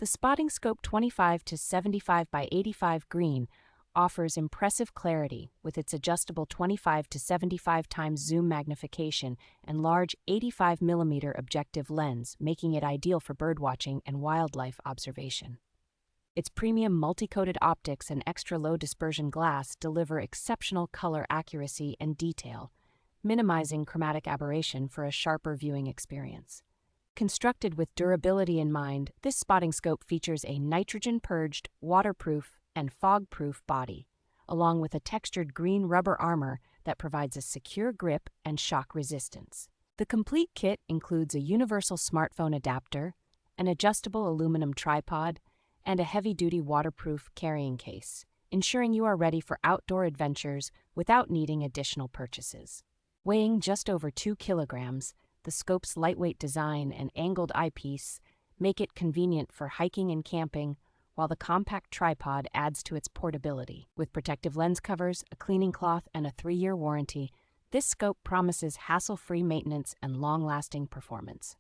The Spotting Scope 25 to 75 by 85 green offers impressive clarity with its adjustable 25 to 75 times zoom magnification and large 85mm objective lens, making it ideal for birdwatching and wildlife observation. Its premium multi-coated optics and extra-low dispersion glass deliver exceptional color accuracy and detail, minimizing chromatic aberration for a sharper viewing experience. Constructed with durability in mind, this spotting scope features a nitrogen-purged, waterproof, and fog-proof body, along with a textured green rubber armor that provides a secure grip and shock resistance. The complete kit includes a universal smartphone adapter, an adjustable aluminum tripod, and a heavy-duty waterproof carrying case, ensuring you are ready for outdoor adventures without needing additional purchases. Weighing just over 2 kilograms, the scope's lightweight design and angled eyepiece make it convenient for hiking and camping, while the compact tripod adds to its portability. With protective lens covers, a cleaning cloth, and a 3-year warranty, this scope promises hassle-free maintenance and long-lasting performance.